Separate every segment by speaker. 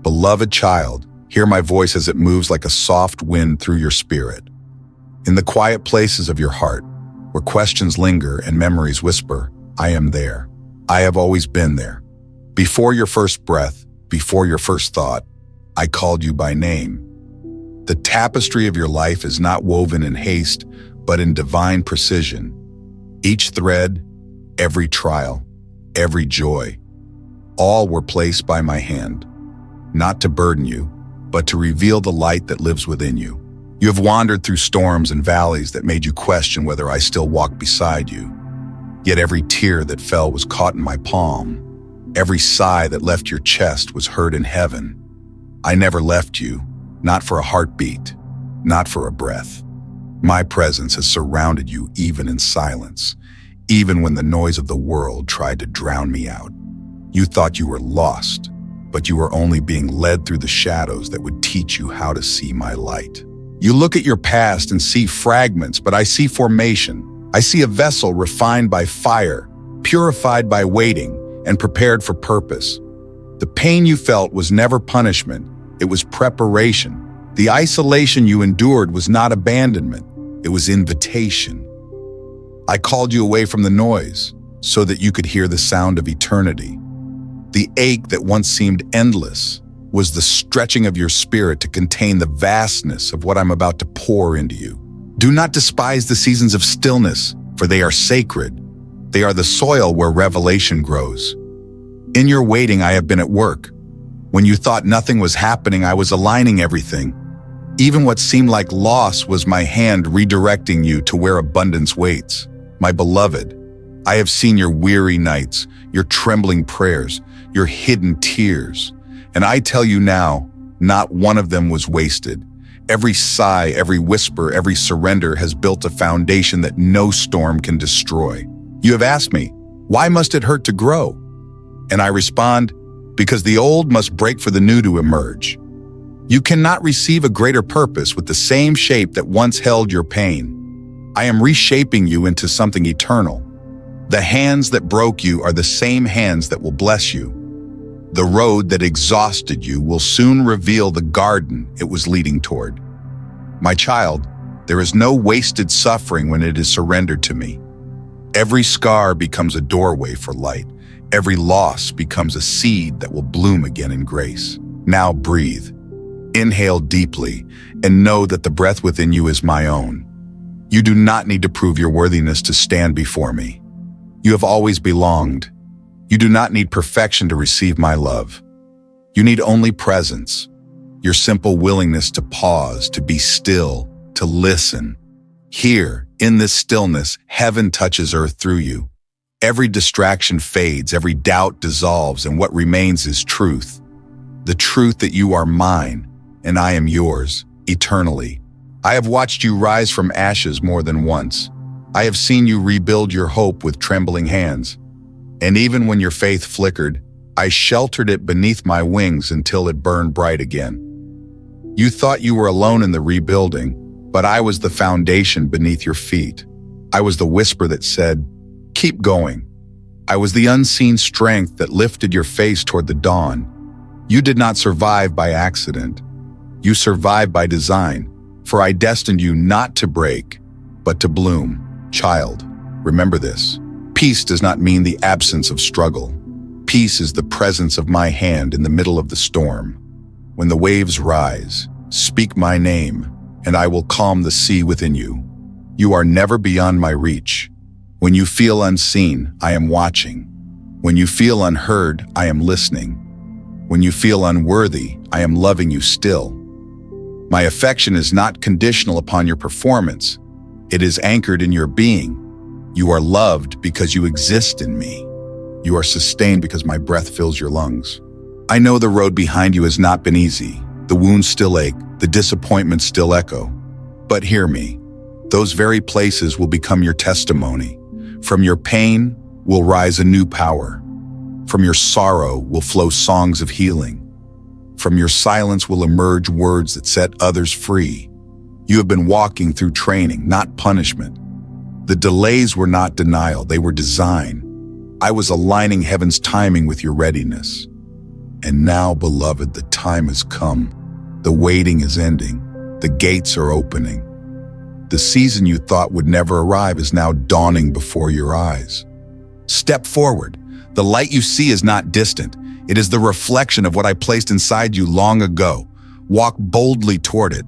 Speaker 1: Beloved child, hear my voice as it moves like a soft wind through your spirit. In the quiet places of your heart, where questions linger and memories whisper, I am there. I have always been there. Before your first breath, before your first thought, I called you by name. The tapestry of your life is not woven in haste, but in divine precision. Each thread, every trial, every joy, all were placed by my hand, not to burden you, but to reveal the light that lives within you. You have wandered through storms and valleys that made you question whether I still walk beside you. Yet every tear that fell was caught in my palm. Every sigh that left your chest was heard in heaven. I never left you, not for a heartbeat, not for a breath. My presence has surrounded you even in silence, even when the noise of the world tried to drown me out. You thought you were lost, but you were only being led through the shadows that would teach you how to see my light. You look at your past and see fragments, but I see formation. I see a vessel refined by fire, purified by waiting, and prepared for purpose. The pain you felt was never punishment, it was preparation. The isolation you endured was not abandonment, it was invitation. I called you away from the noise so that you could hear the sound of eternity. The ache that once seemed endless was the stretching of your spirit to contain the vastness of what I'm about to pour into you. Do not despise the seasons of stillness, for they are sacred. They are the soil where revelation grows. In your waiting, I have been at work. When you thought nothing was happening, I was aligning everything. Even what seemed like loss was my hand redirecting you to where abundance waits. My beloved, I have seen your weary nights, your trembling prayers, your hidden tears. And I tell you now, not one of them was wasted. Every sigh, every whisper, every surrender has built a foundation that no storm can destroy. You have asked me, why must it hurt to grow? And I respond, because the old must break for the new to emerge. You cannot receive a greater purpose with the same shape that once held your pain. I am reshaping you into something eternal. The hands that broke you are the same hands that will bless you. The road that exhausted you will soon reveal the garden it was leading toward. My child, there is no wasted suffering when it is surrendered to me. Every scar becomes a doorway for light. Every loss becomes a seed that will bloom again in grace. Now breathe. Inhale deeply and know that the breath within you is my own. You do not need to prove your worthiness to stand before me. You have always belonged. You do not need perfection to receive my love. You need only presence, your simple willingness to pause, to be still, to listen. Here, in this stillness, heaven touches earth through you. Every distraction fades, every doubt dissolves, and what remains is truth. The truth that you are mine, and I am yours, eternally. I have watched you rise from ashes more than once. I have seen you rebuild your hope with trembling hands. And even when your faith flickered, I sheltered it beneath my wings until it burned bright again. You thought you were alone in the rebuilding, but I was the foundation beneath your feet. I was the whisper that said, keep going. I was the unseen strength that lifted your face toward the dawn. You did not survive by accident. You survived by design, for I destined you not to break, but to bloom. Child, remember this. Peace does not mean the absence of struggle. Peace is the presence of my hand in the middle of the storm. When the waves rise, speak my name, and I will calm the sea within you. You are never beyond my reach. When you feel unseen, I am watching. When you feel unheard, I am listening. When you feel unworthy, I am loving you still. My affection is not conditional upon your performance. It is anchored in your being. You are loved because you exist in me. You are sustained because my breath fills your lungs. I know the road behind you has not been easy. The wounds still ache, the disappointments still echo. But hear me, those very places will become your testimony. From your pain will rise a new power. From your sorrow will flow songs of healing. From your silence will emerge words that set others free. You have been walking through training, not punishment. The delays were not denial, they were design. I was aligning heaven's timing with your readiness. And now, beloved, the time has come. The waiting is ending. The gates are opening. The season you thought would never arrive is now dawning before your eyes. Step forward. The light you see is not distant. It is the reflection of what I placed inside you long ago. Walk boldly toward it.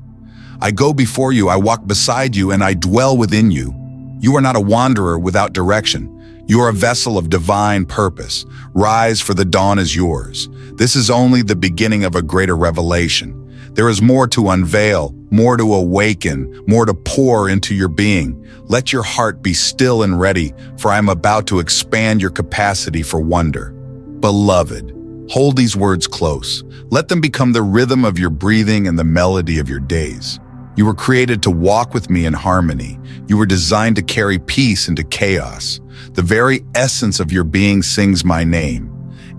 Speaker 1: I go before you, I walk beside you, and I dwell within you. You are not a wanderer without direction. You are a vessel of divine purpose. Rise, for the dawn is yours. This is only the beginning of a greater revelation. There is more to unveil, more to awaken, more to pour into your being. Let your heart be still and ready, for I am about to expand your capacity for wonder. Beloved, hold these words close. Let them become the rhythm of your breathing and the melody of your days. You were created to walk with me in harmony. You were designed to carry peace into chaos. The very essence of your being sings my name.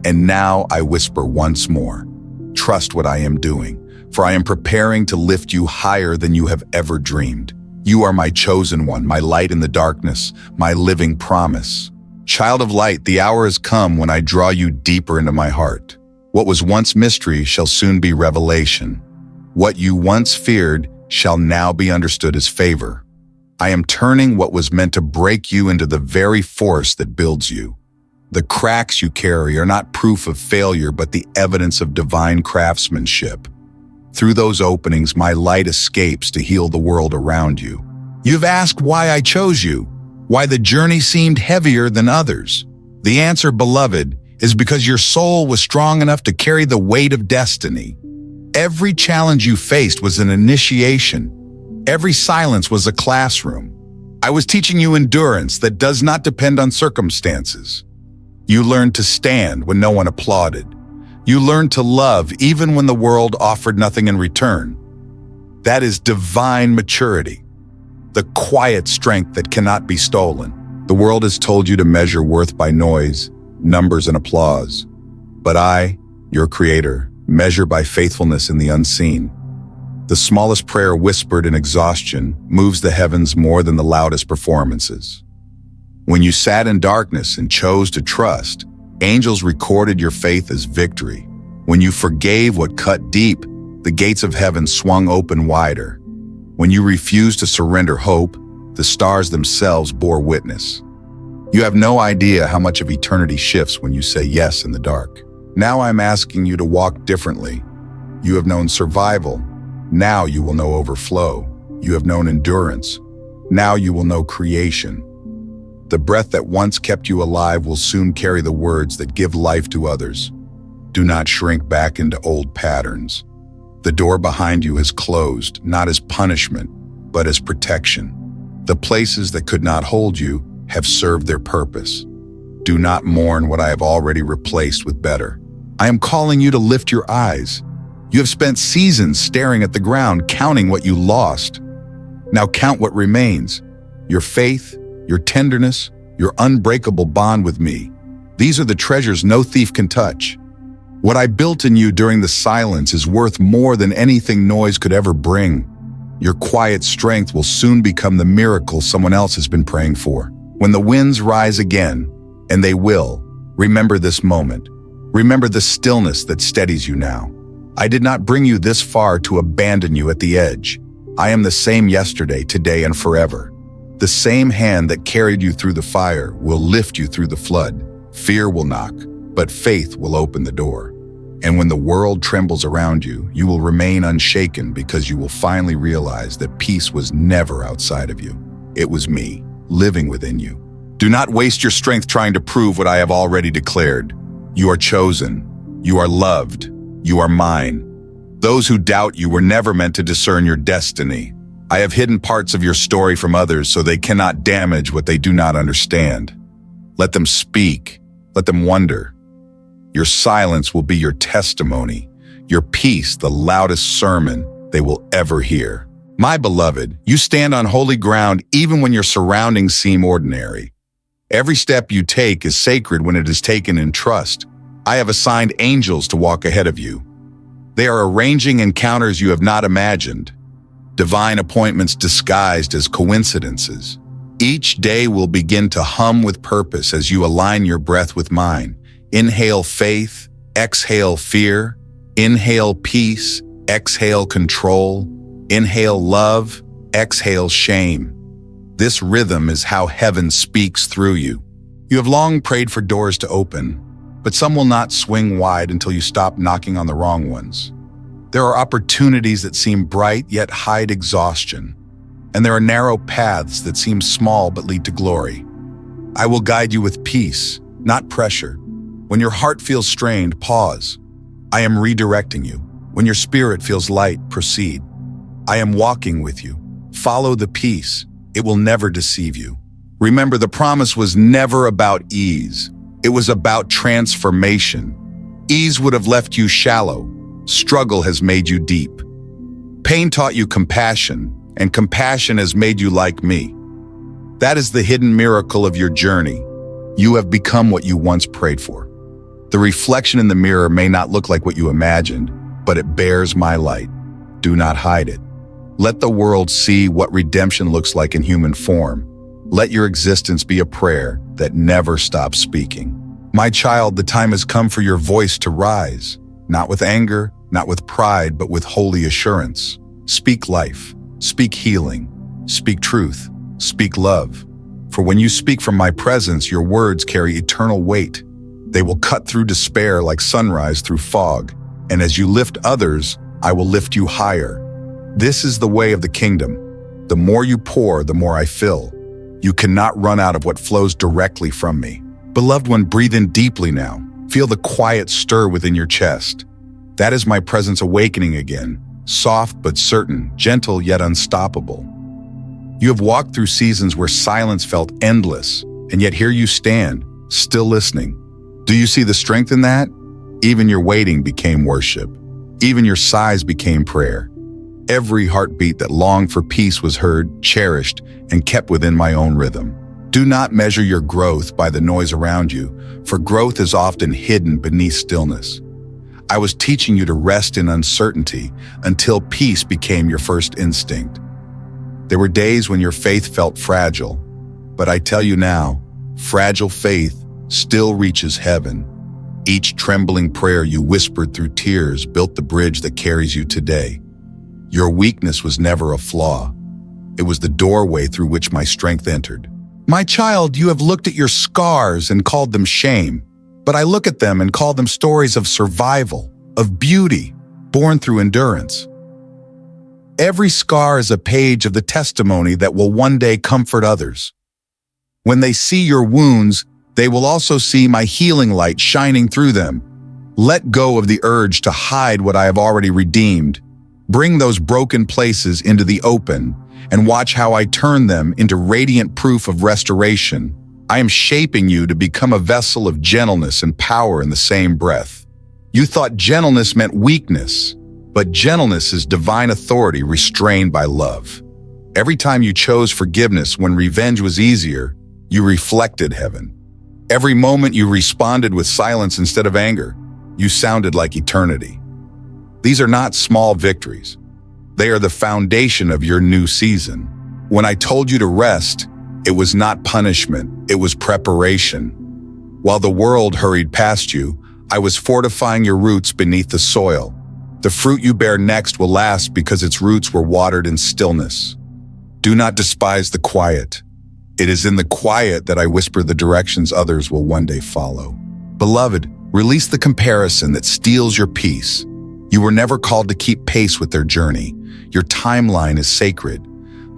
Speaker 1: And now I whisper once more, trust what I am doing, for I am preparing to lift you higher than you have ever dreamed. You are my chosen one, my light in the darkness, my living promise. Child of light, the hour has come when I draw you deeper into my heart. What was once mystery shall soon be revelation. What you once feared shall now be understood as favor. I am turning what was meant to break you into the very force that builds you. The cracks you carry are not proof of failure, but the evidence of divine craftsmanship. Through those openings, my light escapes to heal the world around you. You've asked why I chose you, why the journey seemed heavier than others. The answer, beloved, is because your soul was strong enough to carry the weight of destiny. Every challenge you faced was an initiation. Every silence was a classroom. I was teaching you endurance that does not depend on circumstances. You learned to stand when no one applauded. You learned to love even when the world offered nothing in return. That is divine maturity, the quiet strength that cannot be stolen. The world has told you to measure worth by noise, numbers, and applause. But I, your creator, measure by faithfulness in the unseen. The smallest prayer whispered in exhaustion moves the heavens more than the loudest performances. When you sat in darkness and chose to trust, angels recorded your faith as victory. When you forgave what cut deep, the gates of heaven swung open wider. When you refused to surrender hope, the stars themselves bore witness. You have no idea how much of eternity shifts when you say yes in the dark. Now I'm asking you to walk differently. You have known survival. Now you will know overflow. You have known endurance. Now you will know creation. The breath that once kept you alive will soon carry the words that give life to others. Do not shrink back into old patterns. The door behind you has closed, not as punishment, but as protection. The places that could not hold you have served their purpose. Do not mourn what I have already replaced with better. I am calling you to lift your eyes. You have spent seasons staring at the ground, counting what you lost. Now count what remains. Your faith, your tenderness, your unbreakable bond with me. These are the treasures no thief can touch. What I built in you during the silence is worth more than anything noise could ever bring. Your quiet strength will soon become the miracle someone else has been praying for. When the winds rise again, and they will, remember this moment. Remember the stillness that steadies you now. I did not bring you this far to abandon you at the edge. I am the same yesterday, today, and forever. The same hand that carried you through the fire will lift you through the flood. Fear will knock, but faith will open the door. And when the world trembles around you, you will remain unshaken because you will finally realize that peace was never outside of you. It was me, living within you. Do not waste your strength trying to prove what I have already declared. You are chosen. You are loved. You are mine. Those who doubt you were never meant to discern your destiny. I have hidden parts of your story from others so they cannot damage what they do not understand. Let them speak. Let them wonder. Your silence will be your testimony. Your peace, the loudest sermon they will ever hear. My beloved, you stand on holy ground even when your surroundings seem ordinary. Every step you take is sacred when it is taken in trust. I have assigned angels to walk ahead of you. They are arranging encounters you have not imagined. Divine appointments disguised as coincidences. Each day will begin to hum with purpose as you align your breath with mine. Inhale faith, Exhale fear, inhale peace, exhale control, inhale love, exhale shame. This rhythm is how heaven speaks through you. You have long prayed for doors to open, but some will not swing wide until you stop knocking on the wrong ones. There are opportunities that seem bright yet hide exhaustion, and there are narrow paths that seem small but lead to glory. I will guide you with peace, not pressure. When your heart feels strained, pause. I am redirecting you. When your spirit feels light, proceed. I am walking with you. Follow the peace. It will never deceive you. Remember, the promise was never about ease. It was about transformation. Ease would have left you shallow. Struggle has made you deep. Pain taught you compassion, and compassion has made you like me. That is the hidden miracle of your journey. You have become what you once prayed for. The reflection in the mirror may not look like what you imagined, but it bears my light. Do not hide it. Let the world see what redemption looks like in human form. Let your existence be a prayer that never stops speaking. My child, the time has come for your voice to rise, not with anger, not with pride, but with holy assurance. Speak life, speak healing, speak truth, speak love. For when you speak from my presence, your words carry eternal weight. They will cut through despair like sunrise through fog, and as you lift others, I will lift you higher. This is the way of the kingdom. The more you pour, the more I fill. You cannot run out of what flows directly from me. Beloved one, breathe in deeply now. Feel the quiet stir within your chest. That is my presence awakening again, soft but certain, gentle yet unstoppable. You have walked through seasons where silence felt endless, and yet here you stand, still listening. Do you see the strength in that? Even your waiting became worship. Even your sighs became prayer. Every heartbeat that longed for peace was heard, cherished, and kept within my own rhythm. Do not measure your growth by the noise around you, for growth is often hidden beneath stillness. I was teaching you to rest in uncertainty until peace became your first instinct. There were days when your faith felt fragile, but I tell you now, fragile faith still reaches heaven. Each trembling prayer you whispered through tears built the bridge that carries you today. Your weakness was never a flaw. It was the doorway through which my strength entered. My child, you have looked at your scars and called them shame, but I look at them and call them stories of survival, of beauty, born through endurance. Every scar is a page of the testimony that will one day comfort others. When they see your wounds, they will also see my healing light shining through them. Let go of the urge to hide what I have already redeemed. Bring those broken places into the open and watch how I turn them into radiant proof of restoration. I am shaping you to become a vessel of gentleness and power in the same breath. You thought gentleness meant weakness, but gentleness is divine authority restrained by love. Every time you chose forgiveness when revenge was easier, you reflected heaven. Every moment you responded with silence instead of anger, you sounded like eternity. These are not small victories. They are the foundation of your new season. When I told you to rest, it was not punishment, it was preparation. While the world hurried past you, I was fortifying your roots beneath the soil. The fruit you bear next will last because its roots were watered in stillness. Do not despise the quiet. It is in the quiet that I whisper the directions others will one day follow. Beloved, release the comparison that steals your peace. You were never called to keep pace with their journey. Your timeline is sacred.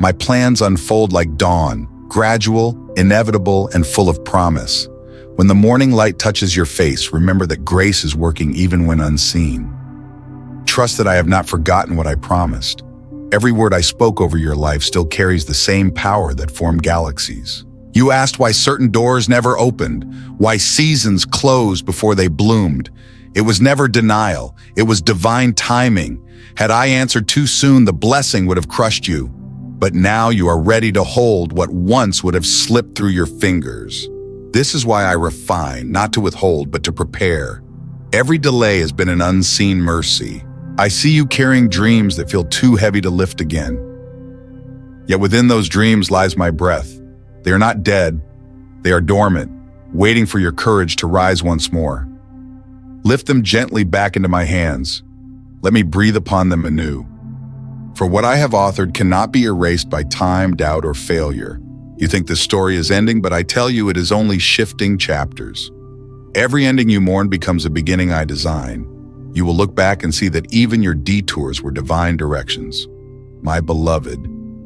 Speaker 1: My plans unfold like dawn, gradual, inevitable, and full of promise. When the morning light touches your face, remember that grace is working even when unseen. Trust that I have not forgotten what I promised. Every word I spoke over your life still carries the same power that formed galaxies. You asked why certain doors never opened, why seasons closed before they bloomed. It was never denial, it was divine timing. Had I answered too soon, the blessing would have crushed you. But now you are ready to hold what once would have slipped through your fingers. This is why I refine, not to withhold, but to prepare. Every delay has been an unseen mercy. I see you carrying dreams that feel too heavy to lift again. Yet within those dreams lies my breath. They are not dead, they are dormant, waiting for your courage to rise once more. Lift them gently back into my hands. Let me breathe upon them anew. For what I have authored cannot be erased by time, doubt, or failure. You think this story is ending, but I tell you it is only shifting chapters. Every ending you mourn becomes a beginning I design. You will look back and see that even your detours were divine directions. My beloved,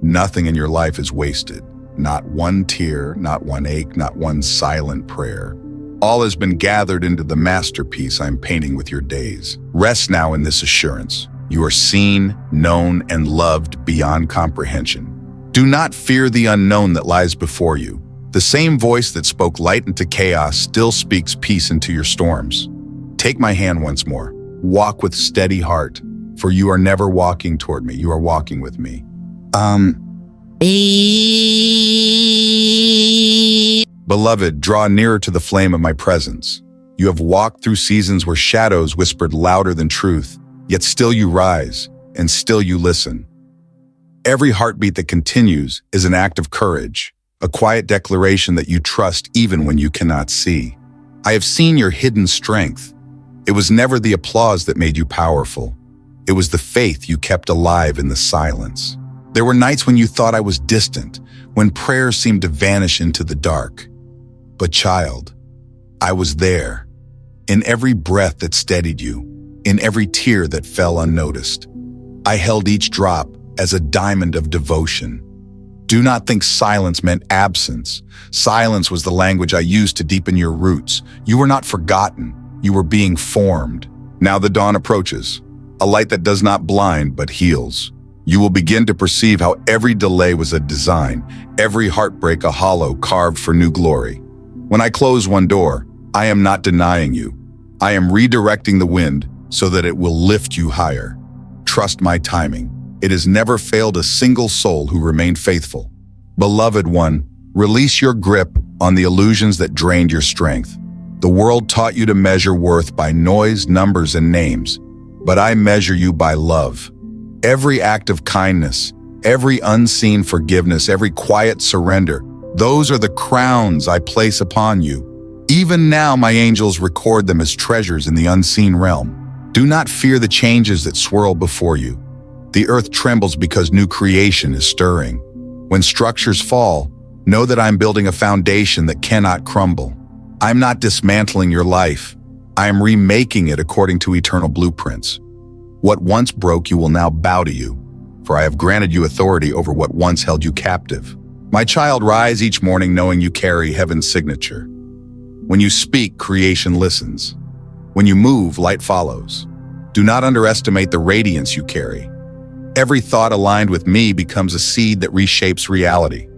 Speaker 1: nothing in your life is wasted. Not one tear, not one ache, not one silent prayer. All has been gathered into the masterpiece I'm painting with your days. Rest now in this assurance. You are seen, known, and loved beyond comprehension. Do not fear the unknown that lies before you. The same voice that spoke light into chaos still speaks peace into your storms. Take my hand once more. Walk with steady heart, for you are never walking toward me. You are walking with me. Beloved, draw nearer to the flame of my presence. You have walked through seasons where shadows whispered louder than truth, yet still you rise, and still you listen. Every heartbeat that continues is an act of courage, a quiet declaration that you trust even when you cannot see. I have seen your hidden strength. It was never the applause that made you powerful. It was the faith you kept alive in the silence. There were nights when you thought I was distant, when prayers seemed to vanish into the dark. But child, I was there, in every breath that steadied you, in every tear that fell unnoticed. I held each drop as a diamond of devotion. Do not think silence meant absence. Silence was the language I used to deepen your roots. You were not forgotten. You were being formed. Now the dawn approaches, a light that does not blind but heals. You will begin to perceive how every delay was a design, every heartbreak a hollow carved for new glory. When I close one door, I am not denying you. I am redirecting the wind so that it will lift you higher. Trust my timing. It has never failed a single soul who remained faithful. Beloved one, release your grip on the illusions that drained your strength. The world taught you to measure worth by noise, numbers, and names, but I measure you by love. Every act of kindness, every unseen forgiveness, every quiet surrender, those are the crowns I place upon you. Even now, my angels record them as treasures in the unseen realm. Do not fear the changes that swirl before you. The earth trembles because new creation is stirring. When structures fall, know that I'm building a foundation that cannot crumble. I'm not dismantling your life. I am remaking it according to eternal blueprints. What once broke you will now bow to you, for I have granted you authority over what once held you captive. My child, rise each morning knowing you carry heaven's signature. When you speak, creation listens. When you move, light follows. Do not underestimate the radiance you carry. Every thought aligned with me becomes a seed that reshapes reality.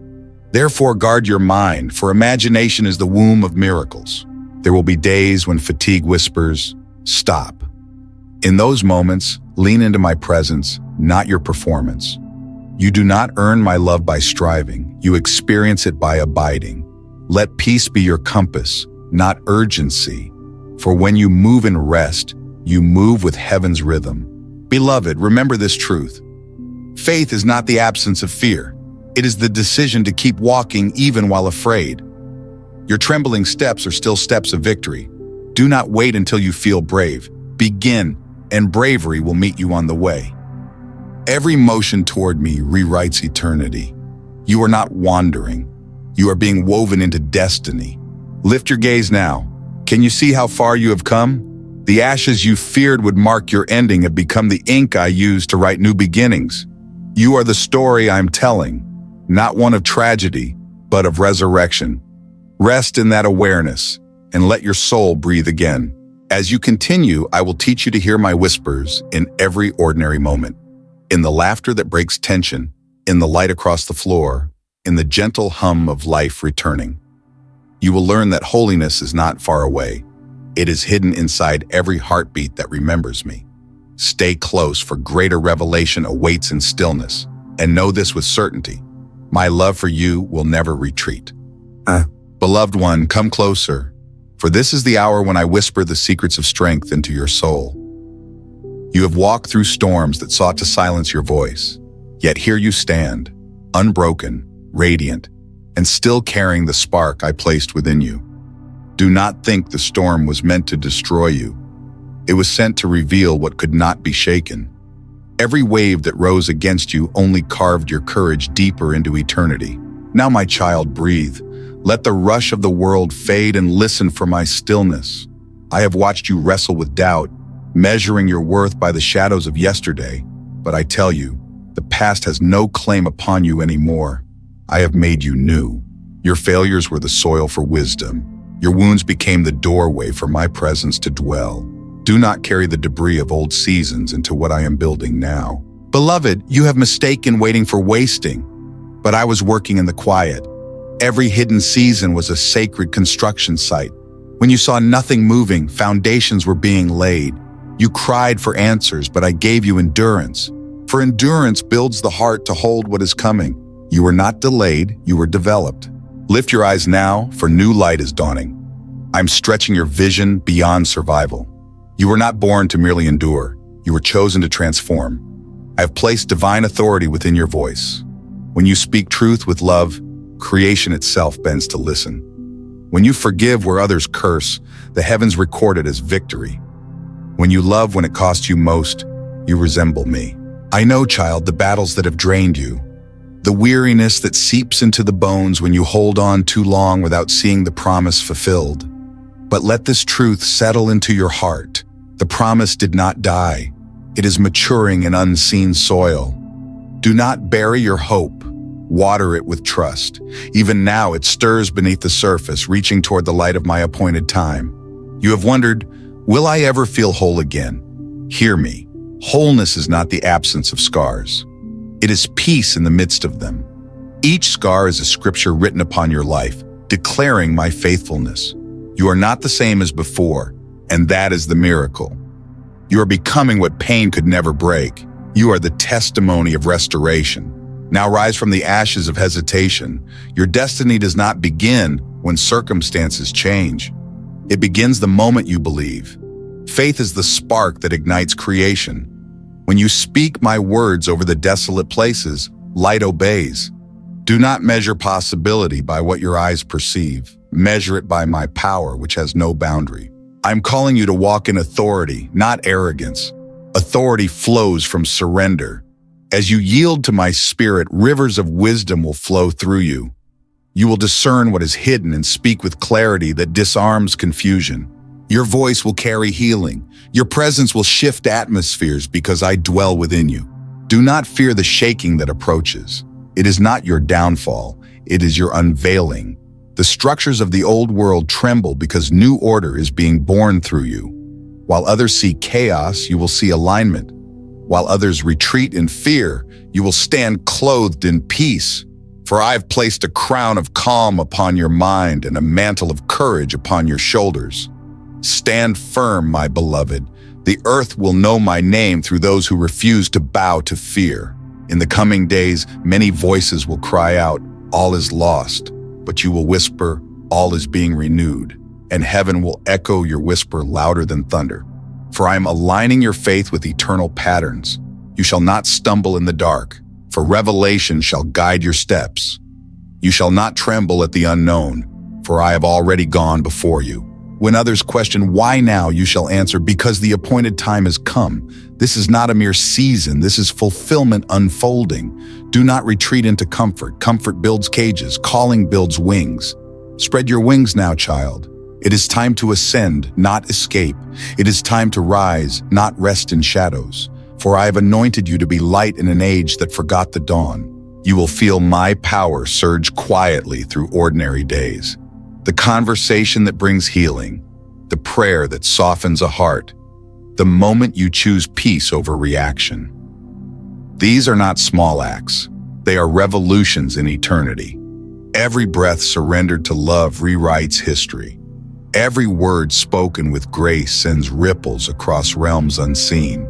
Speaker 1: Therefore, guard your mind, for imagination is the womb of miracles. There will be days when fatigue whispers, stop. In those moments, lean into my presence, not your performance. You do not earn my love by striving. You experience it by abiding. Let peace be your compass, not urgency. For when you move in rest, you move with heaven's rhythm. Beloved, remember this truth. Faith is not the absence of fear. It is the decision to keep walking even while afraid. Your trembling steps are still steps of victory. Do not wait until you feel brave. Begin, and bravery will meet you on the way. Every motion toward me rewrites eternity. You are not wandering. You are being woven into destiny. Lift your gaze now. Can you see how far you have come? The ashes you feared would mark your ending have become the ink I use to write new beginnings. You are the story I'm telling, not one of tragedy, but of resurrection. Rest in that awareness and let your soul breathe again. As you continue, I will teach you to hear my whispers in every ordinary moment. In the laughter that breaks tension, in the light across the floor, in the gentle hum of life returning. You will learn that holiness is not far away. It is hidden inside every heartbeat that remembers me. Stay close, for greater revelation awaits in stillness. And know this with certainty. My love for you will never retreat. Beloved one, come closer, for this is the hour when I whisper the secrets of strength into your soul. You have walked through storms that sought to silence your voice, yet here you stand, unbroken, radiant, and still carrying the spark I placed within you. Do not think the storm was meant to destroy you. It was sent to reveal what could not be shaken. Every wave that rose against you only carved your courage deeper into eternity. Now, my child, breathe. Let the rush of the world fade and listen for my stillness. I have watched you wrestle with doubt, measuring your worth by the shadows of yesterday. But I tell you, the past has no claim upon you anymore. I have made you new. Your failures were the soil for wisdom. Your wounds became the doorway for my presence to dwell. Do not carry the debris of old seasons into what I am building now. Beloved, you have mistaken waiting for wasting, but I was working in the quiet. Every hidden season was a sacred construction site. When you saw nothing moving, foundations were being laid. You cried for answers, but I gave you endurance. For endurance builds the heart to hold what is coming. You were not delayed, you were developed. Lift your eyes now, for new light is dawning. I'm stretching your vision beyond survival. You were not born to merely endure. You were chosen to transform. I have placed divine authority within your voice. When you speak truth with love, creation itself bends to listen. When you forgive where others curse, the heavens record it as victory. When you love when it costs you most, you resemble me. I know, child, the battles that have drained you, the weariness that seeps into the bones when you hold on too long without seeing the promise fulfilled. But let this truth settle into your heart. The promise did not die. It is maturing in unseen soil. Do not bury your hope. Water it with trust. Even now it stirs beneath the surface, reaching toward the light of my appointed time. You have wondered, will I ever feel whole again? Hear me. Wholeness is not the absence of scars. It is peace in the midst of them. Each scar is a scripture written upon your life, declaring my faithfulness. You are not the same as before, and that is the miracle. You are becoming what pain could never break. You are the testimony of restoration. Now rise from the ashes of hesitation. Your destiny does not begin when circumstances change. It begins the moment you believe. Faith is the spark that ignites creation. When you speak my words over the desolate places, light obeys. Do not measure possibility by what your eyes perceive. Measure it by my power, which has no boundary. I'm calling you to walk in authority, not arrogance. Authority flows from surrender. As you yield to my spirit, rivers of wisdom will flow through you. You will discern what is hidden and speak with clarity that disarms confusion. Your voice will carry healing. Your presence will shift atmospheres because I dwell within you. Do not fear the shaking that approaches. It is not your downfall. It is your unveiling. The structures of the old world tremble because new order is being born through you. While others see chaos, you will see alignment. While others retreat in fear, you will stand clothed in peace. For I have placed a crown of calm upon your mind and a mantle of courage upon your shoulders. Stand firm, my beloved. The earth will know my name through those who refuse to bow to fear. In the coming days, many voices will cry out, all is lost. But you will whisper, all is being renewed. And heaven will echo your whisper louder than thunder. For I am aligning your faith with eternal patterns. You shall not stumble in the dark, for revelation shall guide your steps. You shall not tremble at the unknown, for I have already gone before you. When others question why now, you shall answer, because the appointed time has come. This is not a mere season, this is fulfillment unfolding. Do not retreat into comfort. Comfort builds cages, calling builds wings. Spread your wings now, child. It is time to ascend, not escape. It is time to rise, not rest in shadows. For I have anointed you to be light in an age that forgot the dawn. You will feel my power surge quietly through ordinary days. The conversation that brings healing, the prayer that softens a heart, the moment you choose peace over reaction. These are not small acts. They are revolutions in eternity. Every breath surrendered to love rewrites history. Every word spoken with grace sends ripples across realms unseen.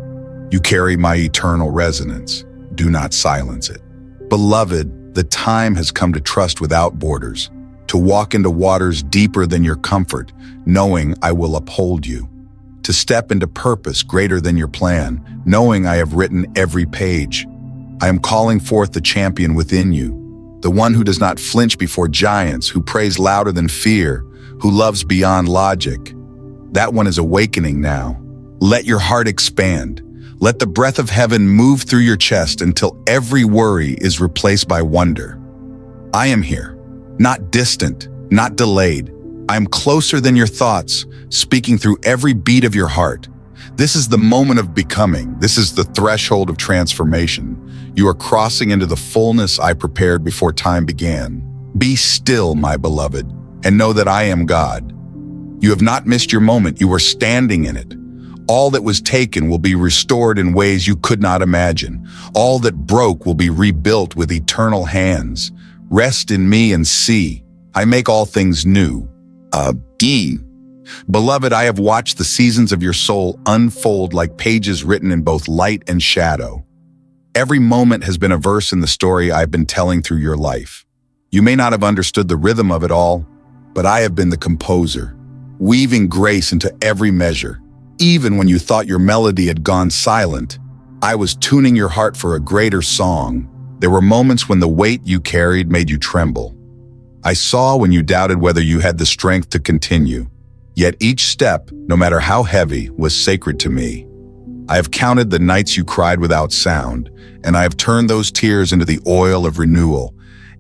Speaker 1: You carry my eternal resonance. Do not silence it. Beloved, the time has come to trust without borders, to walk into waters deeper than your comfort, knowing I will uphold you. To step into purpose greater than your plan, knowing I have written every page. I am calling forth the champion within you, the one who does not flinch before giants, who prays louder than fear, who loves beyond logic. That one is awakening now. Let your heart expand. Let the breath of heaven move through your chest until every worry is replaced by wonder. I am here, not distant, not delayed. I am closer than your thoughts, speaking through every beat of your heart. This is the moment of becoming. This is the threshold of transformation. You are crossing into the fullness I prepared before time began. Be still, my beloved, and know that I am God. You have not missed your moment. You are standing in it. All that was taken will be restored in ways you could not imagine. All that broke will be rebuilt with eternal hands. Rest in me and see. I make all things new. Beloved, I have watched the seasons of your soul unfold like pages written in both light and shadow. Every moment has been a verse in the story I've been telling through your life. You may not have understood the rhythm of it all, but I have been the composer, weaving grace into every measure. Even when you thought your melody had gone silent, I was tuning your heart for a greater song. There were moments when the weight you carried made you tremble. I saw when you doubted whether you had the strength to continue. Yet each step, no matter how heavy, was sacred to me. I have counted the nights you cried without sound, and I have turned those tears into the oil of renewal.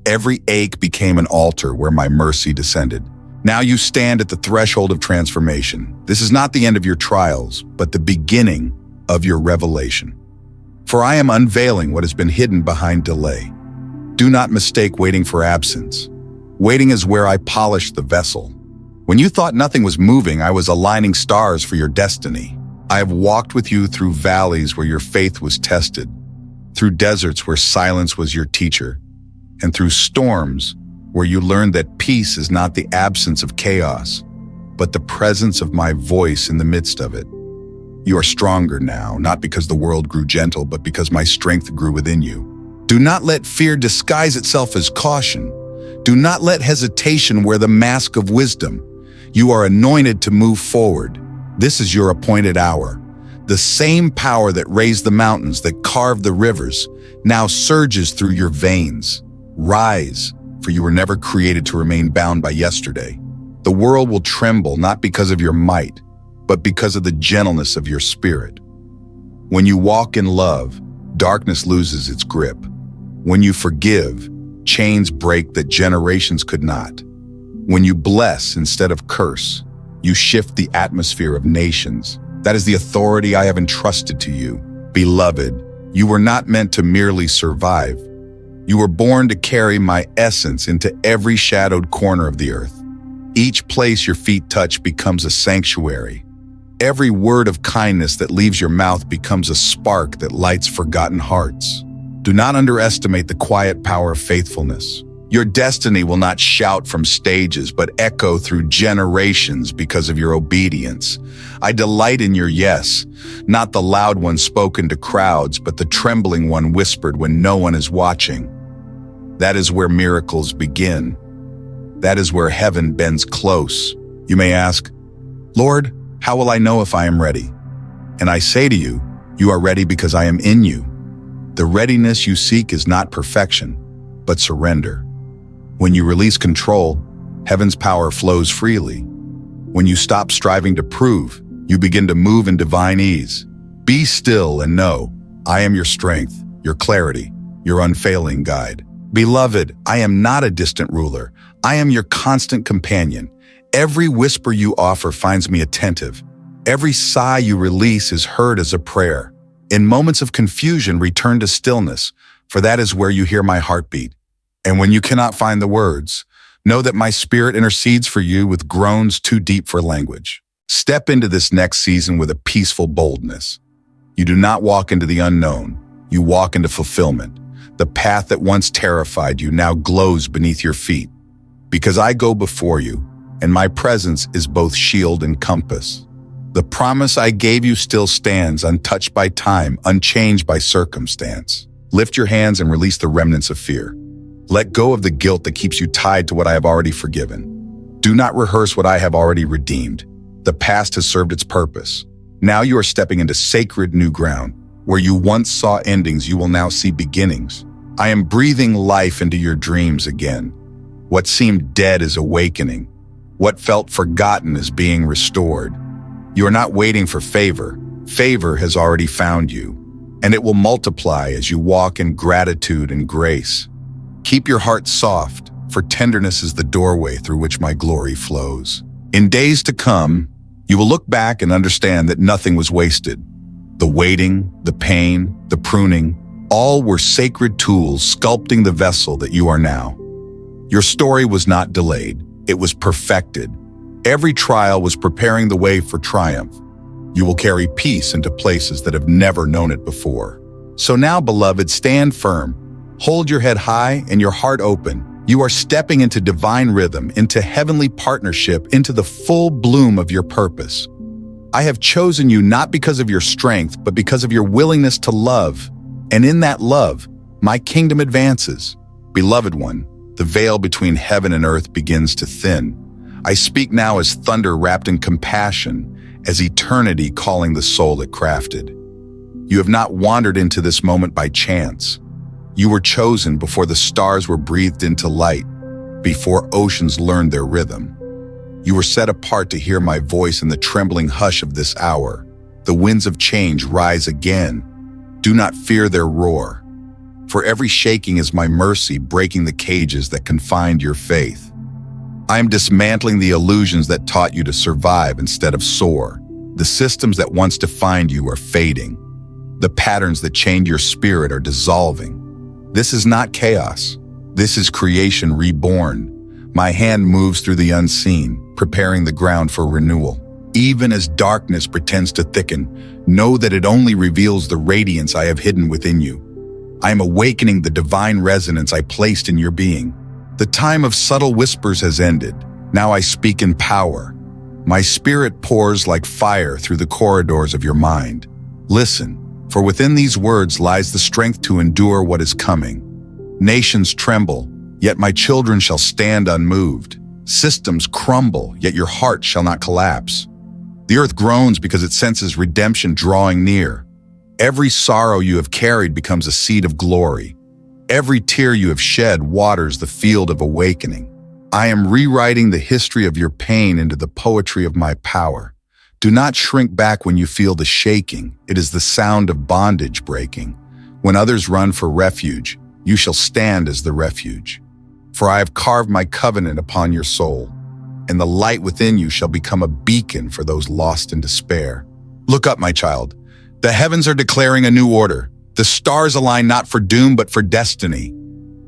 Speaker 1: Every ache became an altar where my mercy descended. Now you stand at the threshold of transformation. This is not the end of your trials, but the beginning of your revelation. For I am unveiling what has been hidden behind delay. Do not mistake waiting for absence. Waiting is where I polish the vessel. When you thought nothing was moving, I was aligning stars for your destiny. I have walked with you through valleys where your faith was tested, through deserts where silence was your teacher, and through storms where you learned that peace is not the absence of chaos, but the presence of my voice in the midst of it. You are stronger now, not because the world grew gentle, but because my strength grew within you. Do not let fear disguise itself as caution. Do not let hesitation wear the mask of wisdom. You are anointed to move forward. This is your appointed hour. The same power that raised the mountains, that carved the rivers, now surges through your veins. Rise, for you were never created to remain bound by yesterday. The world will tremble not because of your might, but because of the gentleness of your spirit. When you walk in love, darkness loses its grip. When you forgive, chains break that generations could not. When you bless instead of curse, you shift the atmosphere of nations. That is the authority I have entrusted to you. Beloved, you were not meant to merely survive. You were born to carry my essence into every shadowed corner of the earth. Each place your feet touch becomes a sanctuary. Every word of kindness that leaves your mouth becomes a spark that lights forgotten hearts. Do not underestimate the quiet power of faithfulness. Your destiny will not shout from stages, but echo through generations because of your obedience. I delight in your yes, not the loud one spoken to crowds, but the trembling one whispered when no one is watching. That is where miracles begin. That is where heaven bends close. You may ask, Lord, how will I know if I am ready? And I say to you, you are ready because I am in you. The readiness you seek is not perfection, but surrender. When you release control, heaven's power flows freely. When you stop striving to prove, you begin to move in divine ease. Be still and know, I am your strength, your clarity, your unfailing guide. Beloved, I am not a distant ruler. I am your constant companion. Every whisper you offer finds me attentive. Every sigh you release is heard as a prayer. In moments of confusion, return to stillness, for that is where you hear my heartbeat. And when you cannot find the words, know that my spirit intercedes for you with groans too deep for language. Step into this next season with a peaceful boldness. You do not walk into the unknown. You walk into fulfillment. The path that once terrified you now glows beneath your feet. Because I go before you, and my presence is both shield and compass. The promise I gave you still stands, untouched by time, unchanged by circumstance. Lift your hands and release the remnants of fear. Let go of the guilt that keeps you tied to what I have already forgiven. Do not rehearse what I have already redeemed. The past has served its purpose. Now you are stepping into sacred new ground. Where you once saw endings, you will now see beginnings. I am breathing life into your dreams again. What seemed dead is awakening. What felt forgotten is being restored. You are not waiting for favor. Favor has already found you, and it will multiply as you walk in gratitude and grace. Keep your heart soft, for tenderness is the doorway through which my glory flows. In days to come, you will look back and understand that nothing was wasted. The waiting, the pain, the pruning, all were sacred tools sculpting the vessel that you are now. Your story was not delayed, it was perfected. Every trial was preparing the way for triumph. You will carry peace into places that have never known it before. So now, beloved, stand firm. Hold your head high and your heart open. You are stepping into divine rhythm, into heavenly partnership, into the full bloom of your purpose. I have chosen you not because of your strength, but because of your willingness to love. And in that love, my kingdom advances. Beloved one, the veil between heaven and earth begins to thin. I speak now as thunder wrapped in compassion, as eternity calling the soul it crafted. You have not wandered into this moment by chance. You were chosen before the stars were breathed into light, before oceans learned their rhythm. You were set apart to hear my voice in the trembling hush of this hour. The winds of change rise again. Do not fear their roar. For every shaking is my mercy breaking the cages that confined your faith. I am dismantling the illusions that taught you to survive instead of soar. The systems that once defined you are fading. The patterns that chained your spirit are dissolving. This is not chaos. This is creation reborn. My hand moves through the unseen, preparing the ground for renewal. Even as darkness pretends to thicken, know that it only reveals the radiance I have hidden within you. I am awakening the divine resonance I placed in your being. The time of subtle whispers has ended. Now I speak in power. My spirit pours like fire through the corridors of your mind. Listen, for within these words lies the strength to endure what is coming. Nations tremble, yet my children shall stand unmoved. Systems crumble, yet your heart shall not collapse. The earth groans because it senses redemption drawing near. Every sorrow you have carried becomes a seed of glory. Every tear you have shed waters the field of awakening. I am rewriting the history of your pain into the poetry of my power. Do not shrink back when you feel the shaking. It is the sound of bondage breaking. When others run for refuge, you shall stand as the refuge. For I have carved my covenant upon your soul, and the light within you shall become a beacon for those lost in despair. Look up, my child. The heavens are declaring a new order. The stars align not for doom, but for destiny.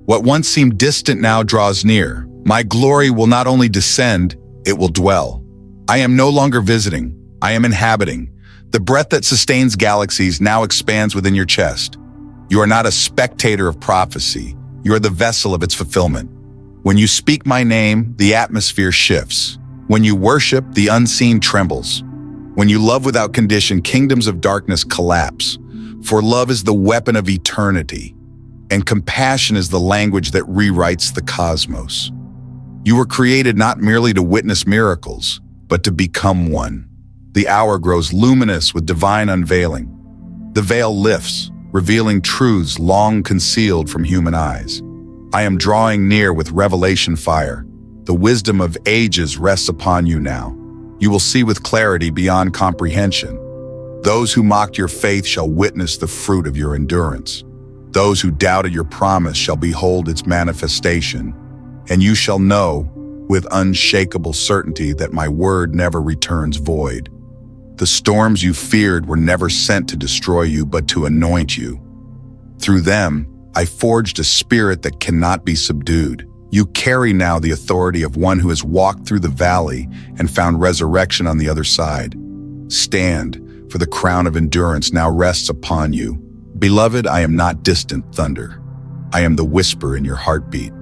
Speaker 1: What once seemed distant now draws near. My glory will not only descend, it will dwell. I am no longer visiting, I am inhabiting. The breath that sustains galaxies now expands within your chest. You are not a spectator of prophecy, you are the vessel of its fulfillment. When you speak my name, the atmosphere shifts. When you worship, the unseen trembles. When you love without condition, kingdoms of darkness collapse. For love is the weapon of eternity, and compassion is the language that rewrites the cosmos. You were created not merely to witness miracles, but to become one. The hour grows luminous with divine unveiling. The veil lifts, revealing truths long concealed from human eyes. I am drawing near with revelation fire. The wisdom of ages rests upon you now. You will see with clarity beyond comprehension. Those who mocked your faith shall witness the fruit of your endurance. Those who doubted your promise shall behold its manifestation. And you shall know with unshakable certainty that my word never returns void. The storms you feared were never sent to destroy you, but to anoint you. Through them, I forged a spirit that cannot be subdued. You carry now the authority of one who has walked through the valley and found resurrection on the other side. Stand, for the crown of endurance now rests upon you. Beloved, I am not distant thunder. I am the whisper in your heartbeat.